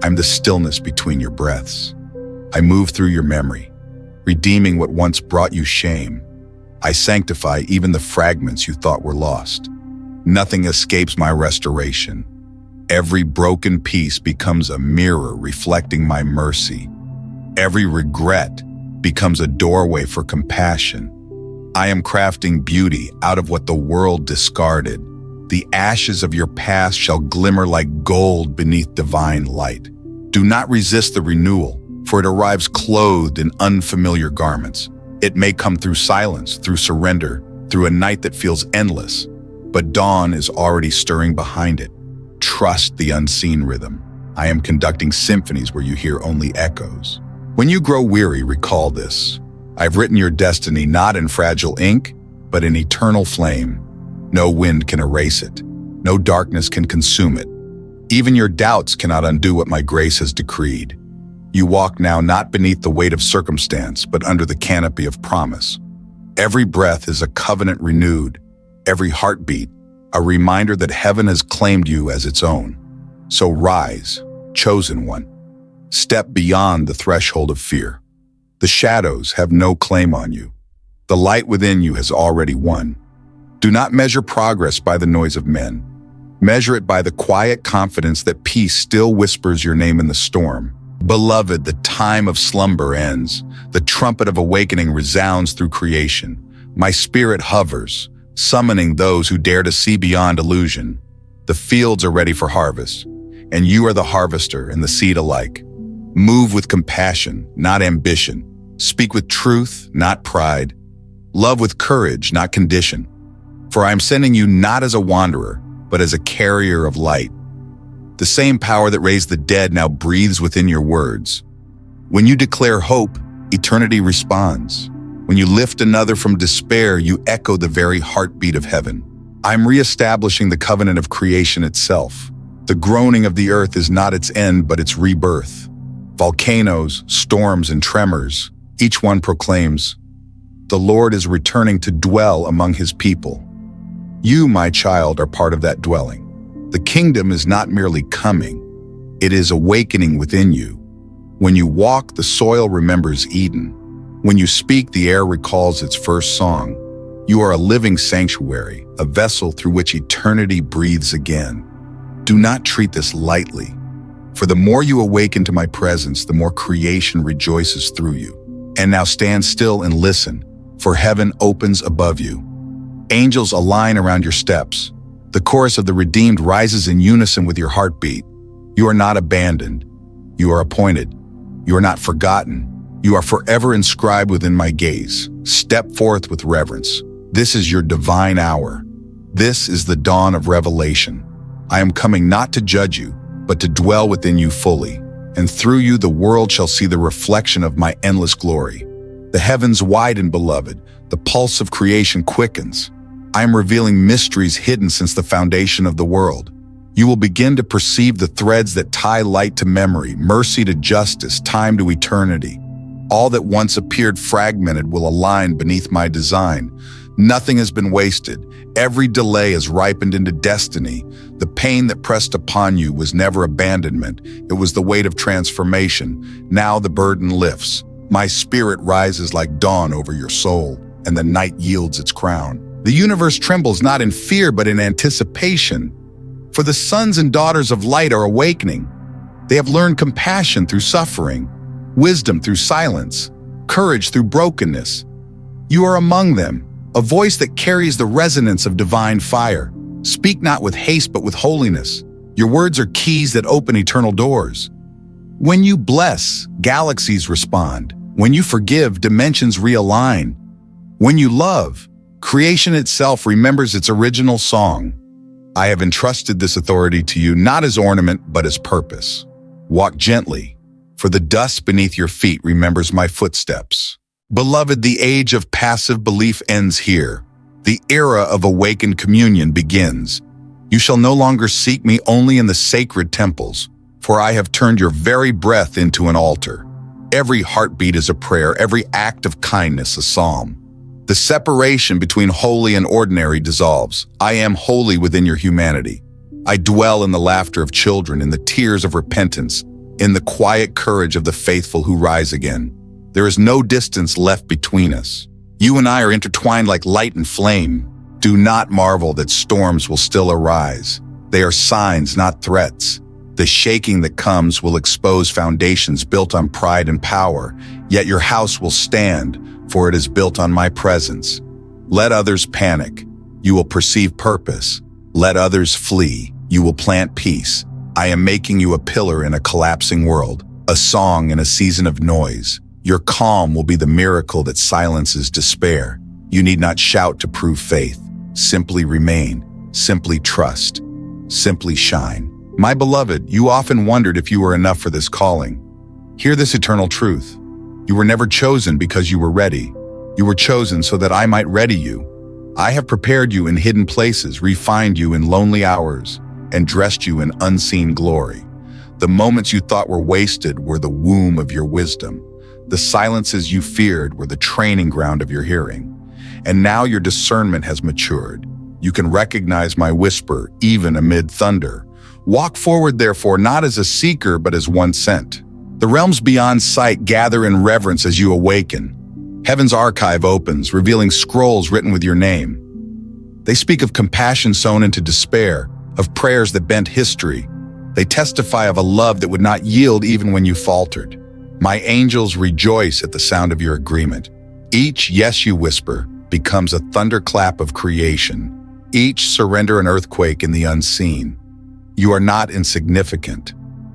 Speaker 1: I am the stillness between your breaths. I move through your memory, redeeming what once brought you shame. I sanctify even the fragments you thought were lost. Nothing escapes my restoration. Every broken piece becomes a mirror reflecting my mercy. Every regret becomes a doorway for compassion. I am crafting beauty out of what the world discarded. The ashes of your past shall glimmer like gold beneath divine light. Do not resist the renewal, for it arrives clothed in unfamiliar garments. It may come through silence, through surrender, through a night that feels endless, but dawn is already stirring behind it. Trust the unseen rhythm. I am conducting symphonies where you hear only echoes. When you grow weary, recall this. I've written your destiny not in fragile ink, but in eternal flame. No wind can erase it. No darkness can consume it. Even your doubts cannot undo what my grace has decreed. You walk now not beneath the weight of circumstance, but under the canopy of promise. Every breath is a covenant renewed. Every heartbeat, a reminder that heaven has claimed you as its own. So rise, chosen one. Step beyond the threshold of fear. The shadows have no claim on you. The light within you has already won. Do not measure progress by the noise of men. Measure it by the quiet confidence that peace still whispers your name in the storm. Beloved, the time of slumber ends. The trumpet of awakening resounds through creation. My spirit hovers, summoning those who dare to see beyond illusion. The fields are ready for harvest, and you are the harvester and the seed alike. Move with compassion, not ambition. Speak with truth, not pride. Love with courage, not condition. For I am sending you not as a wanderer, but as a carrier of light. The same power that raised the dead now breathes within your words. When you declare hope, eternity responds. When you lift another from despair, you echo the very heartbeat of heaven. I'm reestablishing the covenant of creation itself. The groaning of the earth is not its end, but its rebirth. Volcanoes, storms, and tremors, each one proclaims, the Lord is returning to dwell among his people. You, my child, are part of that dwelling. The kingdom is not merely coming, it is awakening within you. When you walk, the soil remembers Eden. When you speak, the air recalls its first song. You are a living sanctuary, a vessel through which eternity breathes again. Do not treat this lightly, for the more you awaken to my presence, the more creation rejoices through you. And now stand still and listen, for heaven opens above you. Angels align around your steps. The chorus of the redeemed rises in unison with your heartbeat. You are not abandoned. You are appointed. You are not forgotten. You are forever inscribed within my gaze. Step forth with reverence. This is your divine hour. This is the dawn of revelation. I am coming not to judge you, but to dwell within you fully. And through you the world shall see the reflection of my endless glory. The heavens widen, beloved. The pulse of creation quickens. I am revealing mysteries hidden since the foundation of the world. You will begin to perceive the threads that tie light to memory, mercy to justice, time to eternity. All that once appeared fragmented will align beneath my design. Nothing has been wasted. Every delay has ripened into destiny. The pain that pressed upon you was never abandonment. It was the weight of transformation. Now the burden lifts. My spirit rises like dawn over your soul, and the night yields its crown. The universe trembles not in fear, but in anticipation. For the sons and daughters of light are awakening. They have learned compassion through suffering, wisdom through silence, courage through brokenness. You are among them, a voice that carries the resonance of divine fire. Speak not with haste, but with holiness. Your words are keys that open eternal doors. When you bless, galaxies respond. When you forgive, dimensions realign. When you love, creation itself remembers its original song. I have entrusted this authority to you not as ornament, but as purpose. Walk gently, for the dust beneath your feet remembers my footsteps. Beloved, the age of passive belief ends here. The era of awakened communion begins. You shall no longer seek me only in the sacred temples, for I have turned your very breath into an altar. Every heartbeat is a prayer, every act of kindness a psalm. The separation between holy and ordinary dissolves. I am holy within your humanity. I dwell in the laughter of children, in the tears of repentance, in the quiet courage of the faithful who rise again. There is no distance left between us. You and I are intertwined like light and flame. Do not marvel that storms will still arise. They are signs, not threats. The shaking that comes will expose foundations built on pride and power, yet your house will stand, for it is built on my presence. Let others panic. You will perceive purpose. Let others flee. You will plant peace. I am making you a pillar in a collapsing world, a song in a season of noise. Your calm will be the miracle that silences despair. You need not shout to prove faith. Simply remain, simply trust, simply shine. My beloved, you often wondered if you were enough for this calling. Hear this eternal truth. You were never chosen because you were ready. You were chosen so that I might ready you. I have prepared you in hidden places, refined you in lonely hours, and dressed you in unseen glory. The moments you thought were wasted were the womb of your wisdom. The silences you feared were the training ground of your hearing. And now your discernment has matured. You can recognize my whisper even amid thunder. Walk forward, therefore, not as a seeker, but as one sent. The realms beyond sight gather in reverence as you awaken. Heaven's archive opens, revealing scrolls written with your name. They speak of compassion sown into despair, of prayers that bent history. They testify of a love that would not yield even when you faltered. My angels rejoice at the sound of your agreement. Each yes you whisper becomes a thunderclap of creation. Each surrender an earthquake in the unseen. You are not insignificant.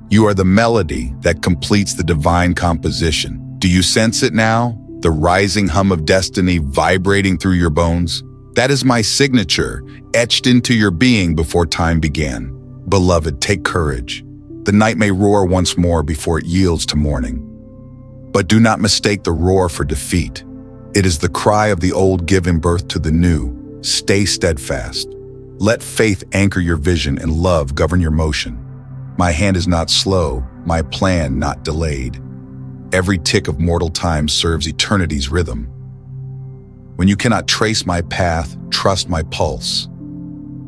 Speaker 1: You are the melody that completes the divine composition. Do you sense it now? The rising hum of destiny vibrating through your bones? That is my signature, etched into your being before time began. Beloved, take courage. The night may roar once more before it yields to morning. But do not mistake the roar for defeat. It is the cry of the old giving birth to the new. Stay steadfast. Let faith anchor your vision and love govern your motion. My hand is not slow, my plan not delayed. Every tick of mortal time serves eternity's rhythm. When you cannot trace my path, trust my pulse.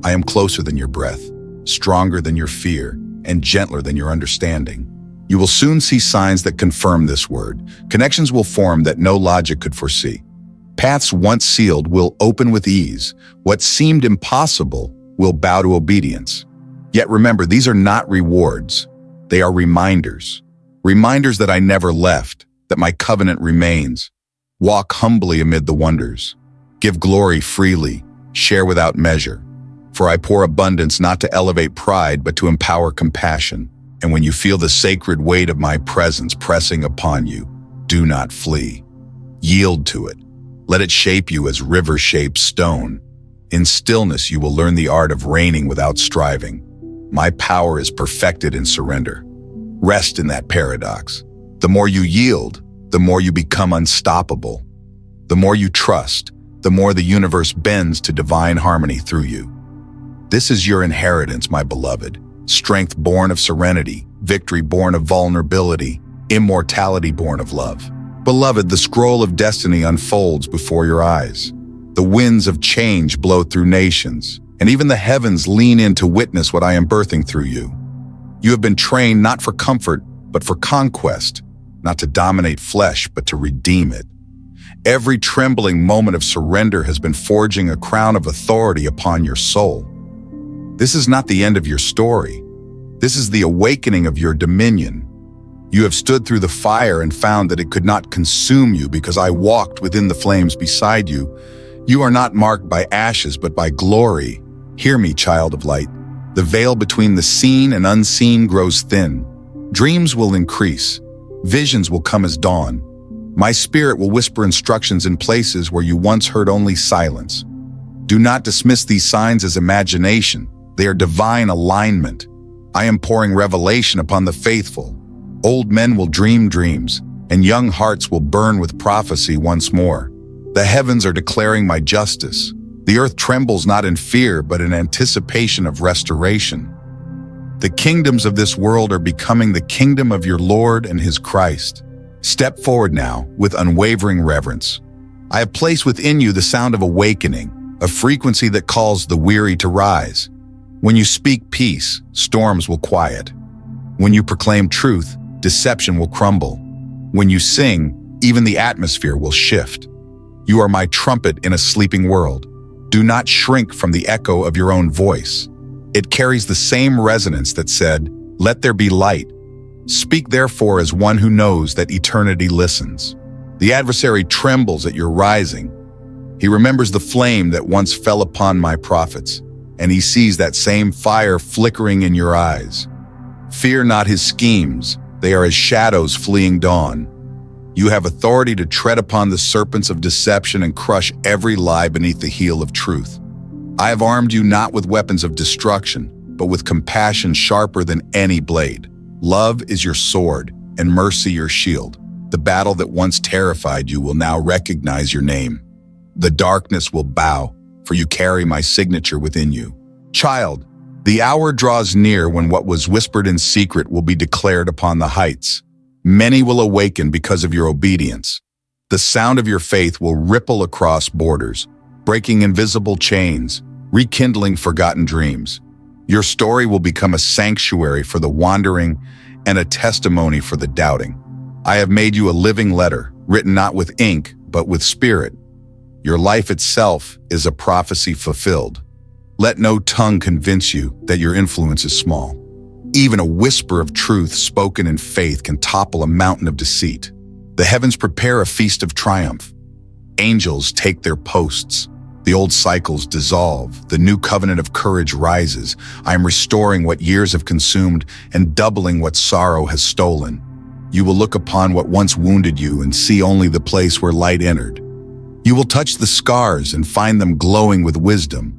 Speaker 1: I am closer than your breath, stronger than your fear, and gentler than your understanding. You will soon see signs that confirm this word. Connections will form that no logic could foresee. Paths once sealed will open with ease. What seemed impossible will bow to obedience. Yet remember, these are not rewards. They are reminders. Reminders that I never left, that my covenant remains. Walk humbly amid the wonders. Give glory freely, share without measure. For I pour abundance not to elevate pride, but to empower compassion. And when you feel the sacred weight of my presence pressing upon you, do not flee. Yield to it. Let it shape you as river shapes stone. In stillness, you will learn the art of reigning without striving. My power is perfected in surrender. Rest in that paradox. The more you yield, the more you become unstoppable. The more you trust, the more the universe bends to divine harmony through you. This is your inheritance, my beloved. Strength born of serenity, victory born of vulnerability, immortality born of love. Beloved, the scroll of destiny unfolds before your eyes. The winds of change blow through nations, and even the heavens lean in to witness what I am birthing through you. You have been trained not for comfort, but for conquest, not to dominate flesh, but to redeem it. Every trembling moment of surrender has been forging a crown of authority upon your soul. This is not the end of your story. This is the awakening of your dominion. You have stood through the fire and found that it could not consume you because I walked within the flames beside you. You are not marked by ashes, but by glory. Hear me, child of light. The veil between the seen and unseen grows thin. Dreams will increase. Visions will come as dawn. My spirit will whisper instructions in places where you once heard only silence. Do not dismiss these signs as imagination. They are divine alignment. I am pouring revelation upon the faithful. Old men will dream dreams, and young hearts will burn with prophecy once more. The heavens are declaring my justice. The earth trembles not in fear, but in anticipation of restoration. The kingdoms of this world are becoming the kingdom of your Lord and his Christ. Step forward now with unwavering reverence. I have placed within you the sound of awakening, a frequency that calls the weary to rise. When you speak peace, storms will quiet. When you proclaim truth, deception will crumble. When you sing, even the atmosphere will shift. You are my trumpet in a sleeping world. Do not shrink from the echo of your own voice. It carries the same resonance that said, "Let there be light." Speak therefore as one who knows that eternity listens. The adversary trembles at your rising. He remembers the flame that once fell upon my prophets, and he sees that same fire flickering in your eyes. Fear not his schemes. They are as shadows fleeing dawn. You have authority to tread upon the serpents of deception and crush every lie beneath the heel of truth. I have armed you not with weapons of destruction, but with compassion sharper than any blade. Love is your sword, and mercy your shield. The battle that once terrified you will now recognize your name. The darkness will bow, for you carry my signature within you. Child, the hour draws near when what was whispered in secret will be declared upon the heights. Many will awaken because of your obedience. The sound of your faith will ripple across borders, breaking invisible chains, rekindling forgotten dreams. Your story will become a sanctuary for the wandering and a testimony for the doubting. I have made you a living letter, written not with ink, but with spirit. Your life itself is a prophecy fulfilled. Let no tongue convince you that your influence is small. Even a whisper of truth spoken in faith can topple a mountain of deceit. The heavens prepare a feast of triumph. Angels take their posts. The old cycles dissolve. The new covenant of courage rises. I am restoring what years have consumed and doubling what sorrow has stolen. You will look upon what once wounded you and see only the place where light entered. You will touch the scars and find them glowing with wisdom.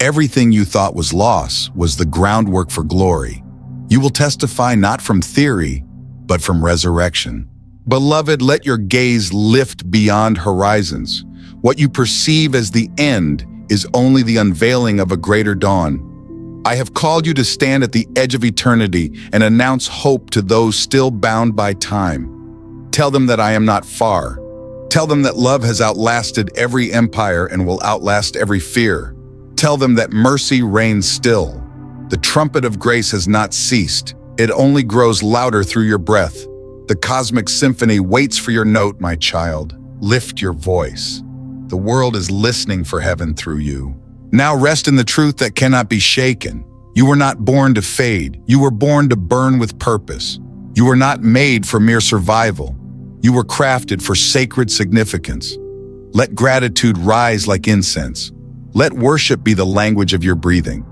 Speaker 1: Everything you thought was loss was the groundwork for glory. You will testify not from theory, but from resurrection. Beloved, let your gaze lift beyond horizons. What you perceive as the end is only the unveiling of a greater dawn. I have called you to stand at the edge of eternity and announce hope to those still bound by time. Tell them that I am not far. Tell them that love has outlasted every empire and will outlast every fear. Tell them that mercy reigns still. The trumpet of grace has not ceased. It only grows louder through your breath. The cosmic symphony waits for your note, my child. Lift your voice. The world is listening for heaven through you. Now rest in the truth that cannot be shaken. You were not born to fade. You were born to burn with purpose. You were not made for mere survival. You were crafted for sacred significance. Let gratitude rise like incense. Let worship be the language of your breathing.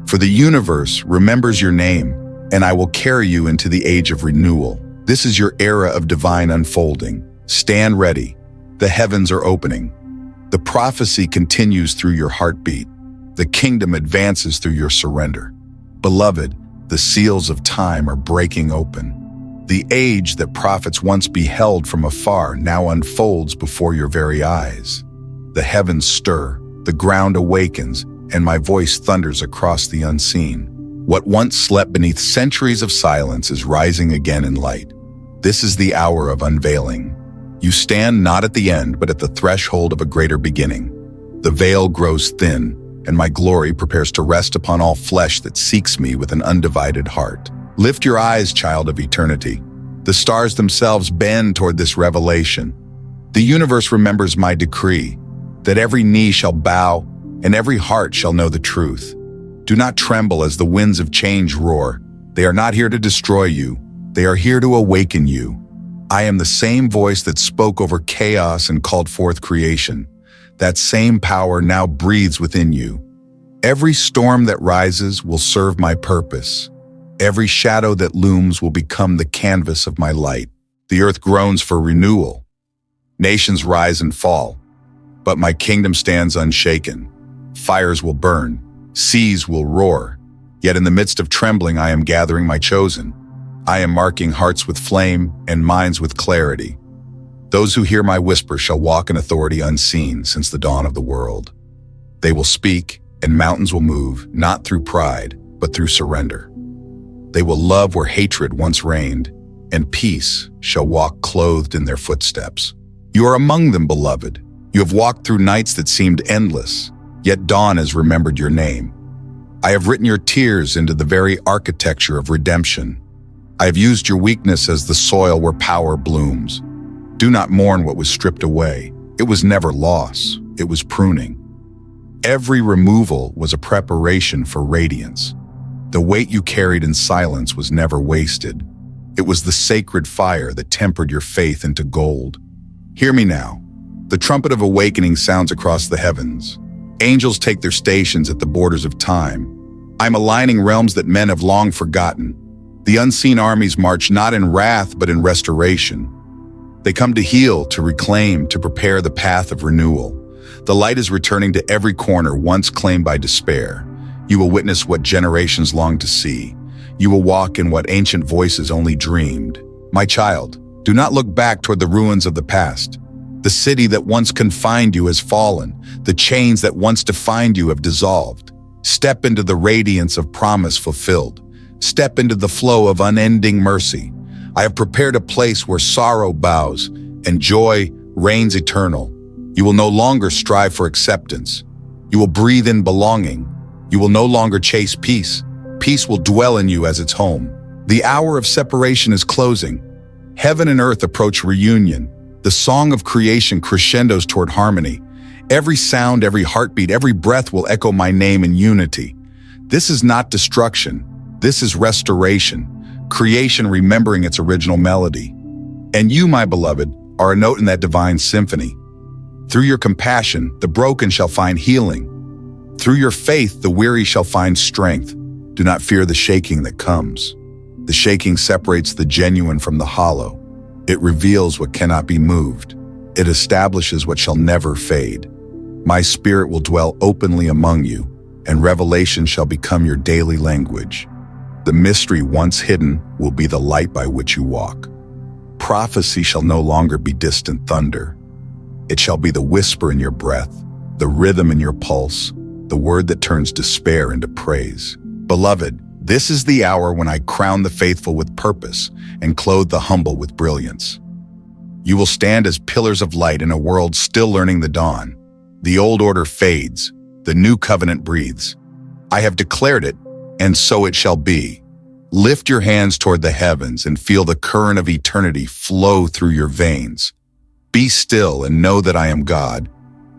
Speaker 1: For the universe remembers your name, and I will carry you into the age of renewal. This is your era of divine unfolding. Stand ready. The heavens are opening. The prophecy continues through your heartbeat. The kingdom advances through your surrender. Beloved, the seals of time are breaking open. The age that prophets once beheld from afar now unfolds before your very eyes. The heavens stir, the ground awakens, and my voice thunders across the unseen. What once slept beneath centuries of silence is rising again in light. This is the hour of unveiling. You stand not at the end, but at the threshold of a greater beginning. The veil grows thin, and my glory prepares to rest upon all flesh that seeks me with an undivided heart. Lift your eyes, child of eternity. The stars themselves bend toward this revelation. The universe remembers my decree, that every knee shall bow and every heart shall know the truth. Do not tremble as the winds of change roar. They are not here to destroy you. They are here to awaken you. I am the same voice that spoke over chaos and called forth creation. That same power now breathes within you. Every storm that rises will serve my purpose. Every shadow that looms will become the canvas of my light. The earth groans for renewal. Nations rise and fall, but my kingdom stands unshaken. Fires will burn, seas will roar. Yet in the midst of trembling, I am gathering my chosen. I am marking hearts with flame and minds with clarity. Those who hear my whisper shall walk in authority unseen since the dawn of the world. They will speak, and mountains will move, not through pride, but through surrender. They will love where hatred once reigned, and peace shall walk clothed in their footsteps. You are among them, beloved. You have walked through nights that seemed endless, yet dawn has remembered your name. I have written your tears into the very architecture of redemption. I have used your weakness as the soil where power blooms. Do not mourn what was stripped away. It was never loss, it was pruning. Every removal was a preparation for radiance. The weight you carried in silence was never wasted. It was the sacred fire that tempered your faith into gold. Hear me now. The trumpet of awakening sounds across the heavens. Angels take their stations at the borders of time. I'm aligning realms that men have long forgotten. The unseen armies march not in wrath, but in restoration. They come to heal, to reclaim, to prepare the path of renewal. The light is returning to every corner once claimed by despair. You will witness what generations long to see. You will walk in what ancient voices only dreamed. My child, do not look back toward the ruins of the past. The city that once confined you has fallen. The chains that once defined you have dissolved. Step into the radiance of promise fulfilled. Step into the flow of unending mercy. I have prepared a place where sorrow bows and joy reigns eternal. You will no longer strive for acceptance. You will breathe in belonging. You will no longer chase peace. Peace will dwell in you as its home. The hour of separation is closing. Heaven and earth approach reunion. The song of creation crescendos toward harmony. Every sound, every heartbeat, every breath will echo my name in unity. This is not destruction. This is restoration. Creation remembering its original melody. And you, my beloved, are a note in that divine symphony. Through your compassion, the broken shall find healing. Through your faith, the weary shall find strength. Do not fear the shaking that comes. The shaking separates the genuine from the hollow. It reveals what cannot be moved. It establishes what shall never fade. My spirit will dwell openly among you, and revelation shall become your daily language. The mystery once hidden will be the light by which you walk. Prophecy shall no longer be distant thunder. It shall be the whisper in your breath, the rhythm in your pulse, the word that turns despair into praise. Beloved, this is the hour when I crown the faithful with purpose and clothe the humble with brilliance. You will stand as pillars of light in a world still learning the dawn. The old order fades, the new covenant breathes. I have declared it, and so it shall be. Lift your hands toward the heavens and feel the current of eternity flow through your veins. Be still and know that I am God.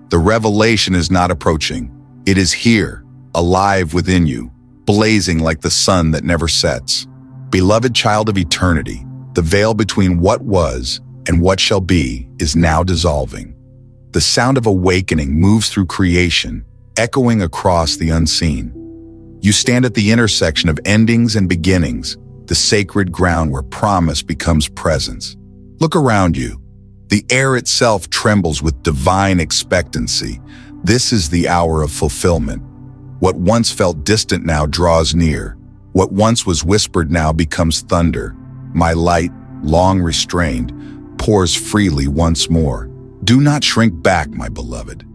Speaker 1: The revelation is not approaching. It is here, alive within you, blazing like the sun that never sets. Beloved child of eternity, the veil between what was and what shall be is now dissolving. The sound of awakening moves through creation, echoing across the unseen. You stand at the intersection of endings and beginnings, the sacred ground where promise becomes presence. Look around you. The air itself trembles with divine expectancy. This is the hour of fulfillment. What once felt distant now draws near. What once was whispered now becomes thunder. My light, long restrained, pours freely once more. Do not shrink back, my beloved.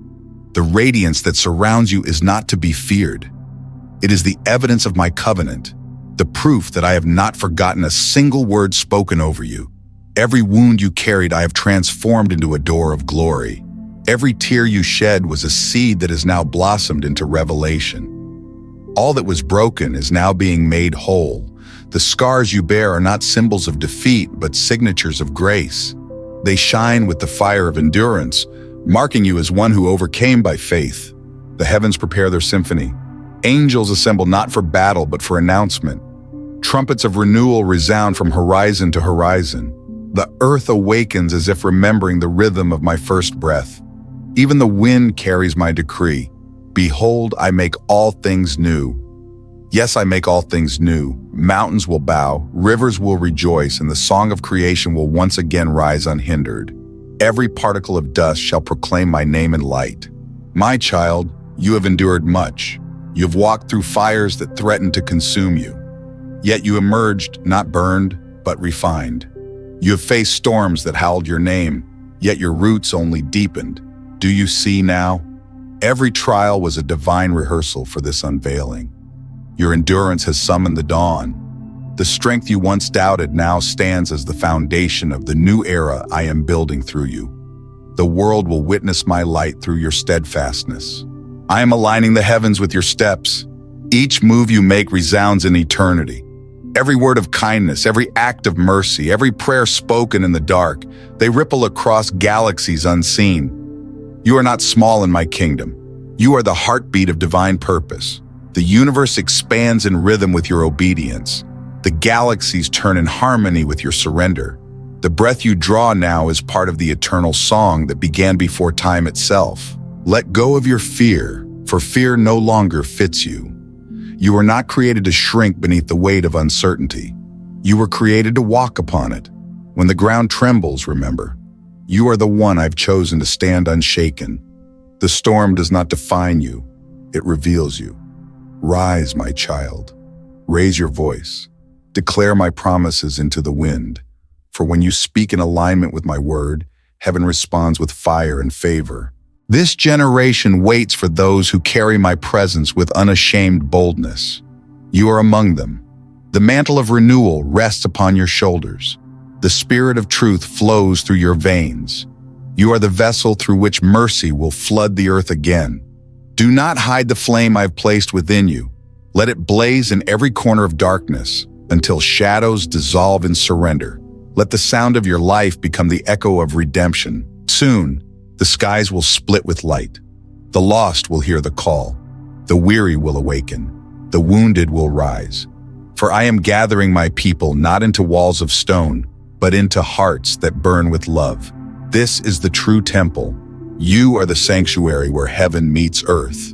Speaker 1: The radiance that surrounds you is not to be feared. It is the evidence of my covenant, the proof that I have not forgotten a single word spoken over you. Every wound you carried I have transformed into a door of glory. Every tear you shed was a seed that has now blossomed into revelation. All that was broken is now being made whole. The scars you bear are not symbols of defeat, but signatures of grace. They shine with the fire of endurance, marking you as one who overcame by faith. The heavens prepare their symphony. Angels assemble not for battle, but for announcement. Trumpets of renewal resound from horizon to horizon. The earth awakens as if remembering the rhythm of my first breath. Even the wind carries my decree. Behold, I make all things new. Yes, I make all things new. Mountains will bow, rivers will rejoice, and the song of creation will once again rise unhindered. Every particle of dust shall proclaim my name in light. My child, you have endured much. You have walked through fires that threatened to consume you. Yet you emerged, not burned, but refined. You have faced storms that howled your name, yet your roots only deepened. Do you see now? Every trial was a divine rehearsal for this unveiling. Your endurance has summoned the dawn. The strength you once doubted now stands as the foundation of the new era I am building through you. The world will witness my light through your steadfastness. I am aligning the heavens with your steps. Each move you make resounds in eternity. Every word of kindness, every act of mercy, every prayer spoken in the dark, they ripple across galaxies unseen. You are not small in my kingdom. You are the heartbeat of divine purpose. The universe expands in rhythm with your obedience. The galaxies turn in harmony with your surrender. The breath you draw now is part of the eternal song that began before time itself. Let go of your fear, for fear no longer fits you. You were not created to shrink beneath the weight of uncertainty. You were created to walk upon it. When the ground trembles, remember, You are the one I've chosen to stand unshaken. The storm does not define you, it reveals you. Rise, my child. Raise your voice. Declare my promises into the wind. For when you speak in alignment with my word, heaven responds with fire and favor. This generation waits for those who carry my presence with unashamed boldness. You are among them. The mantle of renewal rests upon your shoulders. The spirit of truth flows through your veins. You are the vessel through which mercy will flood the earth again. Do not hide the flame I've placed within you. Let it blaze in every corner of darkness until shadows dissolve in surrender. Let the sound of your life become the echo of redemption. Soon, the skies will split with light. The lost will hear the call. The weary will awaken. The wounded will rise. For I am gathering my people not into walls of stone, but into hearts that burn with love. This is the true temple. You are the sanctuary where heaven meets earth.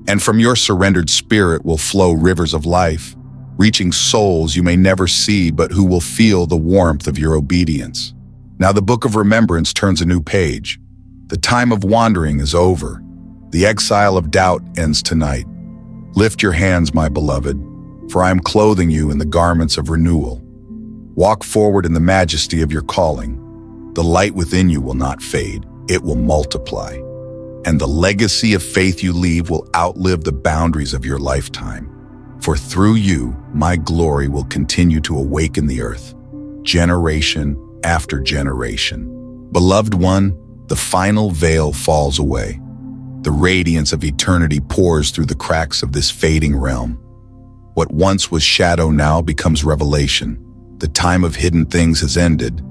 Speaker 1: And from your surrendered spirit will flow rivers of life, reaching souls you may never see but who will feel the warmth of your obedience. Now the book of remembrance turns a new page. The time of wandering is over. The exile of doubt ends tonight. Lift your hands, my beloved, for I am clothing you in the garments of renewal. Walk forward in the majesty of your calling. The light within you will not fade, it will multiply. And the legacy of faith you leave will outlive the boundaries of your lifetime. For through you, my glory will continue to awaken the earth, generation after generation. Beloved one, the final veil falls away. The radiance of eternity pours through the cracks of this fading realm. What once was shadow now becomes revelation. The time of hidden things has ended.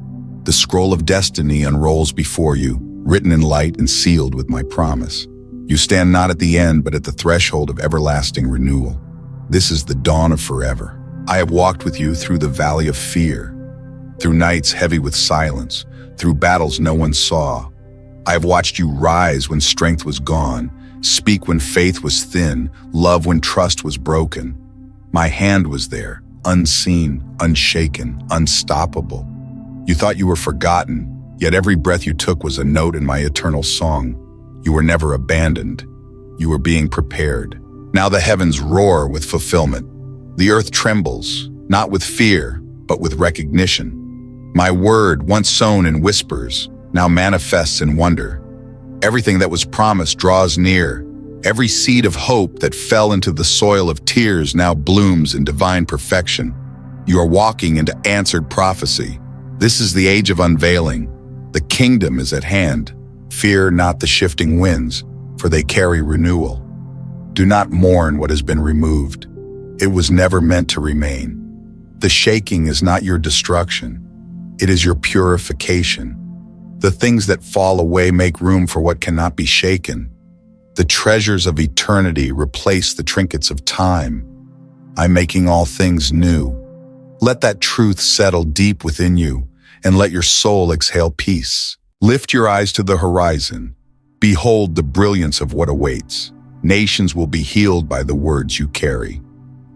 Speaker 1: The scroll of destiny unrolls before you, written in light and sealed with my promise. You stand not at the end, but at the threshold of everlasting renewal. This is the dawn of forever. I have walked with you through the valley of fear, through nights heavy with silence, through battles no one saw. I have watched you rise when strength was gone, speak when faith was thin, love when trust was broken. My hand was there, unseen, unshaken, unstoppable. You thought you were forgotten, yet every breath you took was a note in my eternal song. You were never abandoned. You were being prepared. Now the heavens roar with fulfillment. The earth trembles, not with fear, but with recognition. My word, once sown in whispers, now manifests in wonder. Everything that was promised draws near. Every seed of hope that fell into the soil of tears now blooms in divine perfection. You are walking into answered prophecy. This is the age of unveiling. The kingdom is at hand. Fear not the shifting winds, for they carry renewal. Do not mourn what has been removed. It was never meant to remain. The shaking is not your destruction. It is your purification. The things that fall away make room for what cannot be shaken. The treasures of eternity replace the trinkets of time. I'm making all things new. Let that truth settle deep within you, and let your soul exhale peace. Lift your eyes to the horizon. Behold the brilliance of what awaits. Nations will be healed by the words you carry.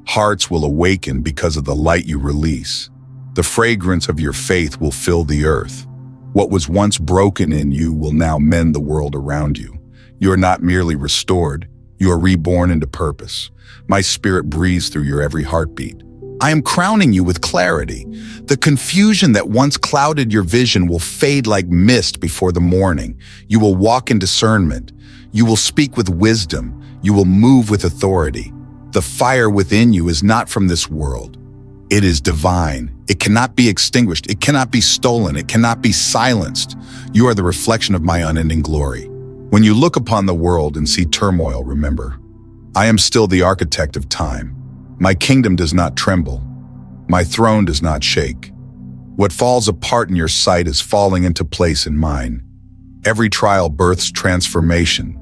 Speaker 1: Hearts will awaken because of the light you release. The fragrance of your faith will fill the earth. What was once broken in you will now mend the world around you. You are not merely restored, you are reborn into purpose. My spirit breathes through your every heartbeat. I am crowning you with clarity. The confusion that once clouded your vision will fade like mist before the morning. You will walk in discernment. You will speak with wisdom. You will move with authority. The fire within you is not from this world. It is divine. It cannot be extinguished. It cannot be stolen. It cannot be silenced. You are the reflection of my unending glory. When you look upon the world and see turmoil, remember, I am still the architect of time. My kingdom does not tremble. My throne does not shake. What falls apart in your sight is falling into place in mine. Every trial births transformation.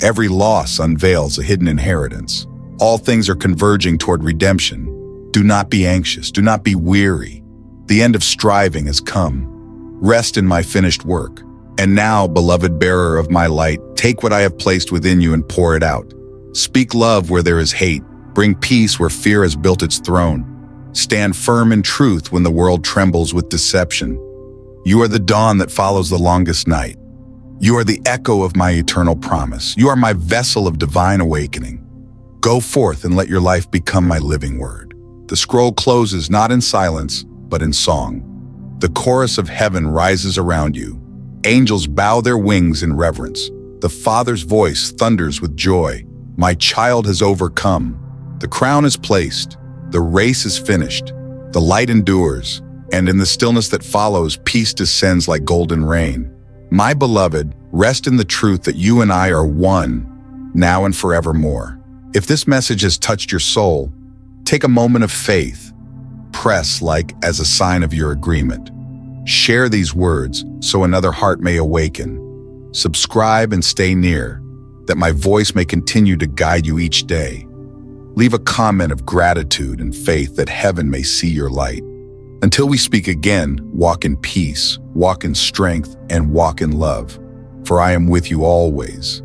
Speaker 1: Every loss unveils a hidden inheritance. All things are converging toward redemption. Do not be anxious. Do not be weary. The end of striving has come. Rest in my finished work. And now, beloved bearer of my light, take what I have placed within you and pour it out. Speak love where there is hate. Bring peace where fear has built its throne. Stand firm in truth when the world trembles with deception. You are the dawn that follows the longest night. You are the echo of my eternal promise. You are my vessel of divine awakening. Go forth and let your life become my living word. The scroll closes not in silence, but in song. The chorus of heaven rises around you. Angels bow their wings in reverence. The Father's voice thunders with joy. My child has overcome. The crown is placed. The race is finished. The light endures. And in the stillness that follows, peace descends like golden rain. My beloved, rest in the truth that you and I are one, now and forevermore. If this message has touched your soul, take a moment of faith. Press like as a sign of your agreement. Share these words so another heart may awaken. Subscribe and stay near, that my voice may continue to guide you each day. Leave a comment of gratitude and faith that heaven may see your light. Until we speak again, walk in peace, walk in strength, and walk in love. For I am with you always.